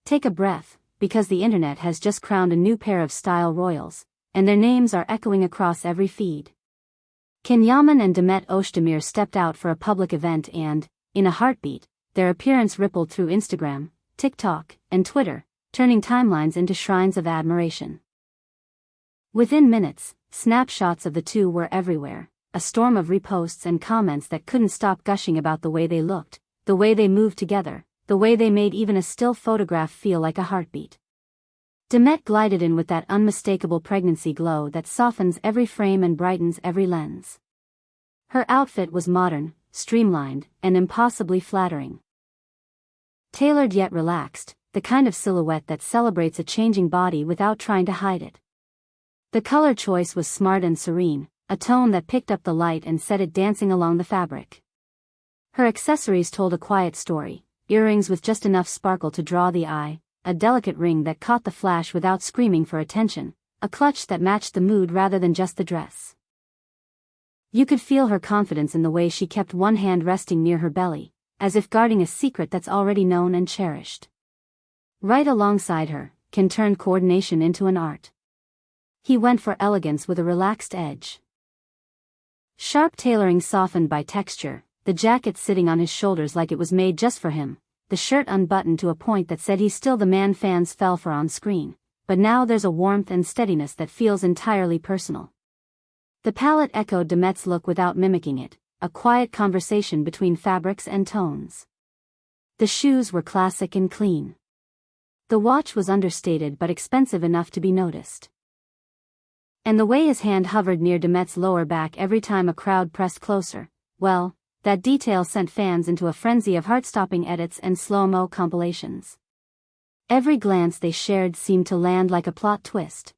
Take a breath, because the internet has just crowned a new pair of style royals, and their names are echoing across every feed. Can Yaman and Demet Özdemir stepped out for a public event and, in a heartbeat, their appearance rippled through Instagram, TikTok, and Twitter, turning timelines into shrines of admiration. Within minutes, snapshots of the two were everywhere, a storm of reposts and comments that couldn't stop gushing about the way they looked, the way they moved together, the way they made even a still photograph feel like a heartbeat. Demet glided in with that unmistakable pregnancy glow that softens every frame and brightens every lens. Her outfit was modern, streamlined, and impossibly flattering. Tailored yet relaxed, the kind of silhouette that celebrates a changing body without trying to hide it. The color choice was smart and serene, a tone that picked up the light and set it dancing along the fabric. Her accessories told a quiet story, earrings with just enough sparkle to draw the eye, a delicate ring that caught the flash without screaming for attention, a clutch that matched the mood rather than just the dress. You could feel her confidence in the way she kept one hand resting near her belly, as if guarding a secret that's already known and cherished. Right alongside her, Ken turned coordination into an art. He went for elegance with a relaxed edge. Sharp tailoring softened by texture, the jacket sitting on his shoulders like it was made just for him, the shirt unbuttoned to a point that said he's still the man fans fell for on screen, but now there's a warmth and steadiness that feels entirely personal. The palette echoed Demet's look without mimicking it, a quiet conversation between fabrics and tones. The shoes were classic and clean. The watch was understated but expensive enough to be noticed. And the way his hand hovered near Demet's lower back every time a crowd pressed closer, well, that detail sent fans into a frenzy of heart-stopping edits and slow-mo compilations. Every glance they shared seemed to land like a plot twist.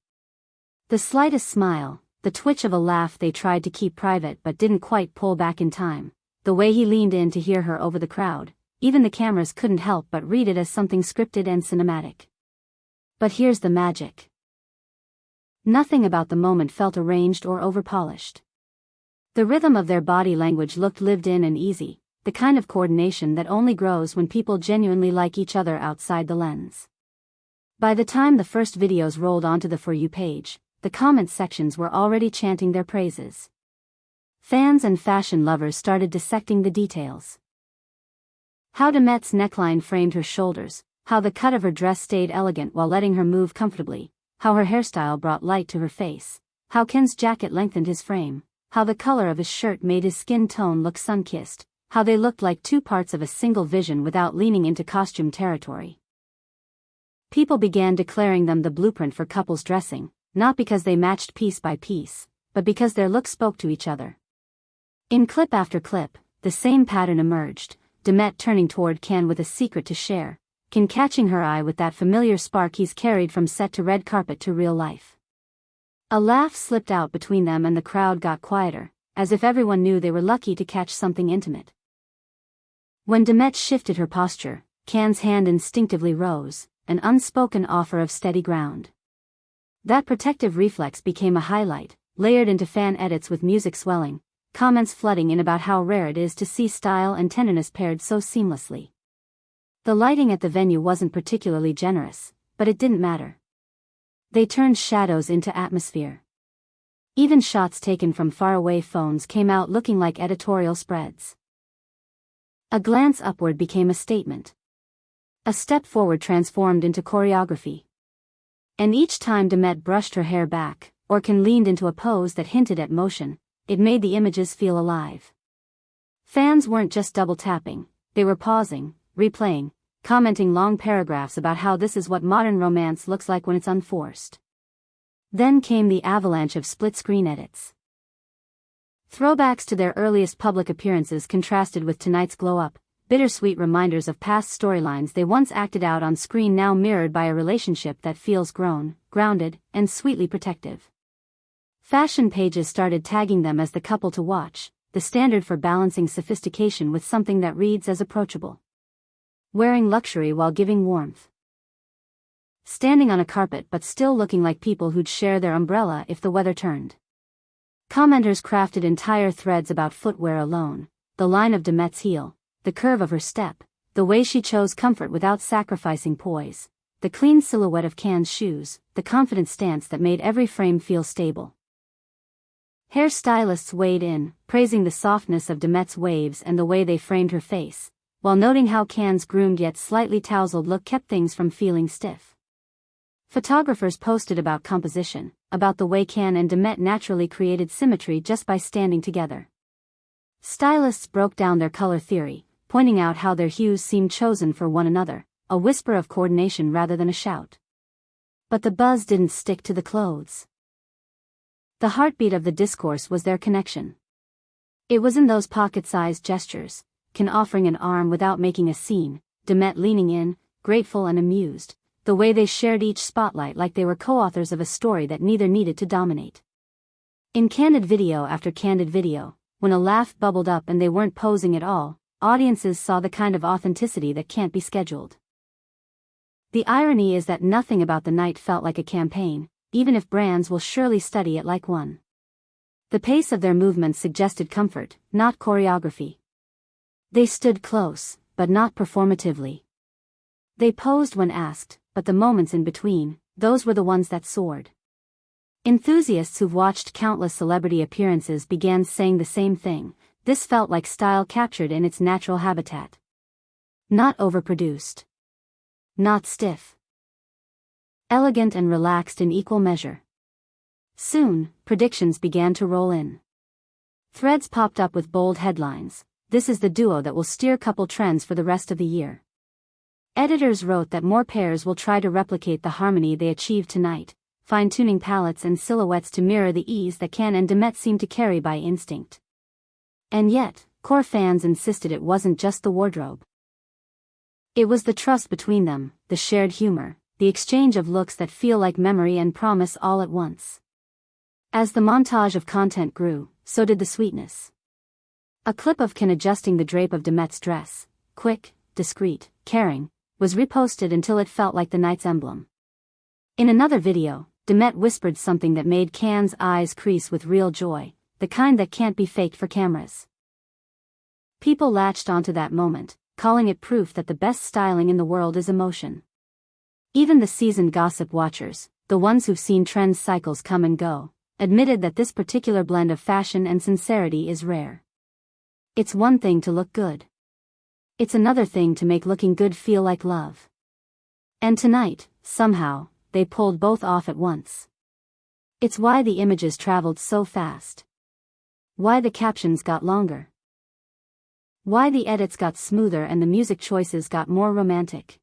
The slightest smile, the twitch of a laugh they tried to keep private but didn't quite pull back in time, the way he leaned in to hear her over the crowd, even the cameras couldn't help but read it as something scripted and cinematic. But here's the magic. Nothing about the moment felt arranged or overpolished. The rhythm of their body language looked lived in and easy, the kind of coordination that only grows when people genuinely like each other outside the lens. By the time the first videos rolled onto the For You page, the comment sections were already chanting their praises. Fans and fashion lovers started dissecting the details. How Demet's neckline framed her shoulders, how the cut of her dress stayed elegant while letting her move comfortably, how her hairstyle brought light to her face, how Ken's jacket lengthened his frame, how the color of his shirt made his skin tone look sun-kissed, how they looked like two parts of a single vision without leaning into costume territory. People began declaring them the blueprint for couples dressing, not because they matched piece by piece, but because their looks spoke to each other. In clip after clip, the same pattern emerged, Demet turning toward Ken with a secret to share, Ken catching her eye with that familiar spark he's carried from set to red carpet to real life. A laugh slipped out between them and the crowd got quieter, as if everyone knew they were lucky to catch something intimate. When Demet shifted her posture, Ken's hand instinctively rose, an unspoken offer of steady ground. That protective reflex became a highlight, layered into fan edits with music swelling, comments flooding in about how rare it is to see style and tenderness paired so seamlessly. The lighting at the venue wasn't particularly generous, but it didn't matter. They turned shadows into atmosphere. Even shots taken from faraway phones came out looking like editorial spreads. A glance upward became a statement. A step forward transformed into choreography. And each time Demet brushed her hair back, or Ken leaned into a pose that hinted at motion, it made the images feel alive. Fans weren't just double-tapping, they were pausing, replaying, commenting long paragraphs about how this is what modern romance looks like when it's unforced. Then came the avalanche of split-screen edits. Throwbacks to their earliest public appearances contrasted with tonight's glow-up, bittersweet reminders of past storylines they once acted out on screen now mirrored by a relationship that feels grown, grounded, and sweetly protective. Fashion pages started tagging them as the couple to watch, the standard for balancing sophistication with something that reads as approachable. Wearing luxury while giving warmth. Standing on a carpet but still looking like people who'd share their umbrella if the weather turned. Commenters crafted entire threads about footwear alone, the line of Demet's heel, the curve of her step, the way she chose comfort without sacrificing poise, the clean silhouette of Can's shoes, the confident stance that made every frame feel stable. Hairstylists weighed in, praising the softness of Demet's waves and the way they framed her face, while noting how Can's groomed yet slightly tousled look kept things from feeling stiff. Photographers posted about composition, about the way Can and Demet naturally created symmetry just by standing together. Stylists broke down their color theory, pointing out how their hues seemed chosen for one another, a whisper of coordination rather than a shout. But the buzz didn't stick to the clothes. The heartbeat of the discourse was their connection. It was in those pocket-sized gestures, Can offering an arm without making a scene, Demet leaning in, grateful and amused, the way they shared each spotlight like they were co-authors of a story that neither needed to dominate. In candid video after candid video, when a laugh bubbled up and they weren't posing at all, audiences saw the kind of authenticity that can't be scheduled. The irony is that nothing about the night felt like a campaign, even if brands will surely study it like one. The pace of their movements suggested comfort, not choreography. They stood close, but not performatively. They posed when asked, but the moments in between, those were the ones that soared. Enthusiasts who've watched countless celebrity appearances began saying the same thing. This felt like style captured in its natural habitat. Not overproduced. Not stiff. Elegant and relaxed in equal measure. Soon, predictions began to roll in. Threads popped up with bold headlines. This is the duo that will steer couple trends for the rest of the year. Editors wrote that more pairs will try to replicate the harmony they achieved tonight, fine-tuning palettes and silhouettes to mirror the ease that Can and Demet seemed to carry by instinct. And yet, core fans insisted it wasn't just the wardrobe. It was the trust between them, the shared humor, the exchange of looks that feel like memory and promise all at once. As the montage of content grew, so did the sweetness. A clip of Can adjusting the drape of Demet's dress, quick, discreet, caring, was reposted until it felt like the night's emblem. In another video, Demet whispered something that made Can's eyes crease with real joy, the kind that can't be faked for cameras. People latched onto that moment, calling it proof that the best styling in the world is emotion. Even the seasoned gossip watchers, the ones who've seen trends cycles come and go, admitted that this particular blend of fashion and sincerity is rare. It's one thing to look good. It's another thing to make looking good feel like love. And tonight, somehow, they pulled both off at once. It's why the images traveled so fast. Why the captions got longer. Why the edits got smoother and the music choices got more romantic.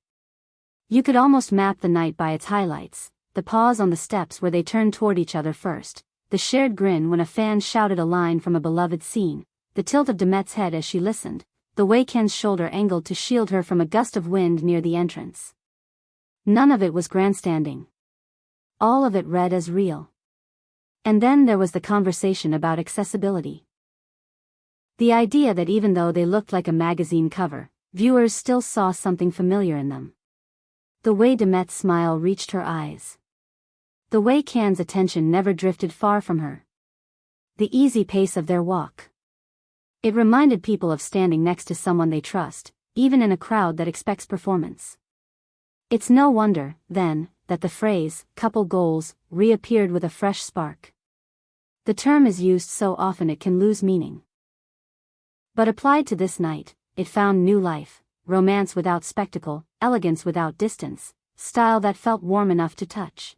You could almost map the night by its highlights, the pause on the steps where they turned toward each other first, the shared grin when a fan shouted a line from a beloved scene, the tilt of Demet's head as she listened, the way Ken's shoulder angled to shield her from a gust of wind near the entrance. None of it was grandstanding. All of it read as real. And then there was the conversation about accessibility. The idea that even though they looked like a magazine cover, viewers still saw something familiar in them. The way Demet's smile reached her eyes. The way Can's attention never drifted far from her. The easy pace of their walk. It reminded people of standing next to someone they trust, even in a crowd that expects performance. It's no wonder, then, that the phrase, couple goals, reappeared with a fresh spark. The term is used so often it can lose meaning. But applied to this night, it found new life, romance without spectacle, elegance without distance, style that felt warm enough to touch.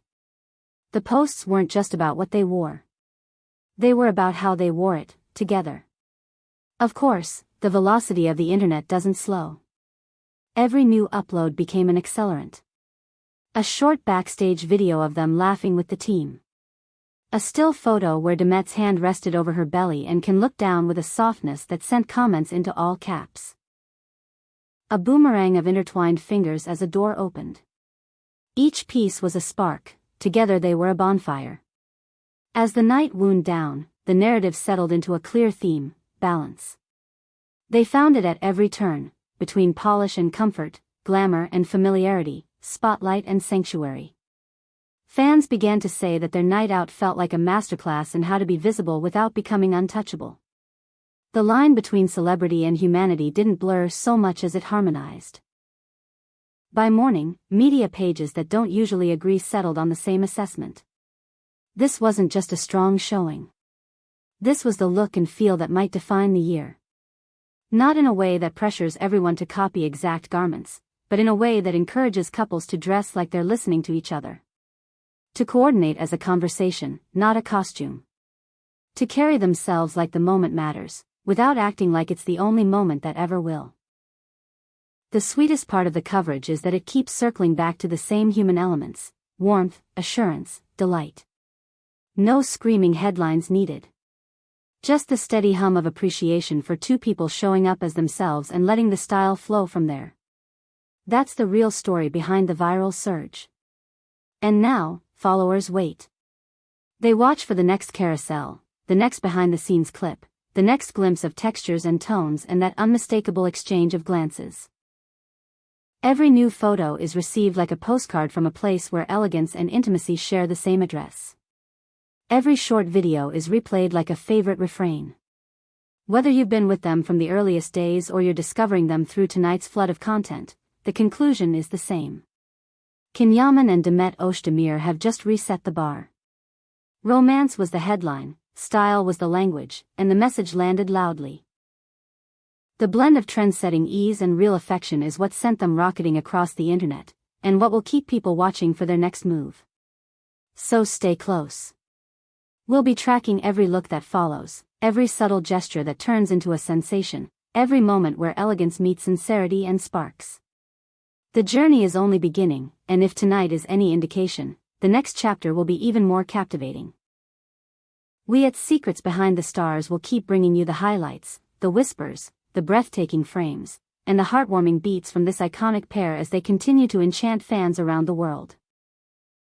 The posts weren't just about what they wore. They were about how they wore it, together. Of course, the velocity of the internet doesn't slow. Every new upload became an accelerant. A short backstage video of them laughing with the team. A still photo where Demet's hand rested over her belly and Can look down with a softness that sent comments into all caps. A boomerang of intertwined fingers as a door opened. Each piece was a spark, together they were a bonfire. As the night wound down, the narrative settled into a clear theme, balance. They found it at every turn, between polish and comfort, glamour and familiarity, spotlight and sanctuary. Fans began to say that their night out felt like a masterclass in how to be visible without becoming untouchable. The line between celebrity and humanity didn't blur so much as it harmonized. By morning, media pages that don't usually agree settled on the same assessment. This wasn't just a strong showing. This was the look and feel that might define the year. Not in a way that pressures everyone to copy exact garments, but in a way that encourages couples to dress like they're listening to each other. To coordinate as a conversation, not a costume. To carry themselves like the moment matters, without acting like it's the only moment that ever will. The sweetest part of the coverage is that it keeps circling back to the same human elements: warmth, assurance, delight. No screaming headlines needed. Just the steady hum of appreciation for two people showing up as themselves and letting the style flow from there. That's the real story behind the viral surge. And now, followers wait. They watch for the next carousel, the next behind-the-scenes clip, the next glimpse of textures and tones, and that unmistakable exchange of glances. Every new photo is received like a postcard from a place where elegance and intimacy share the same address. Every short video is replayed like a favorite refrain. Whether you've been with them from the earliest days or you're discovering them through tonight's flood of content, the conclusion is the same. Yaman and Demet Özdemir have just reset the bar. Romance was the headline, style was the language, and the message landed loudly. The blend of trend-setting ease and real affection is what sent them rocketing across the internet, and what will keep people watching for their next move. So stay close. We'll be tracking every look that follows, every subtle gesture that turns into a sensation, every moment where elegance meets sincerity and sparks. The journey is only beginning, and if tonight is any indication, the next chapter will be even more captivating. We at Secrets Behind the Stars will keep bringing you the highlights, the whispers, the breathtaking frames, and the heartwarming beats from this iconic pair as they continue to enchant fans around the world.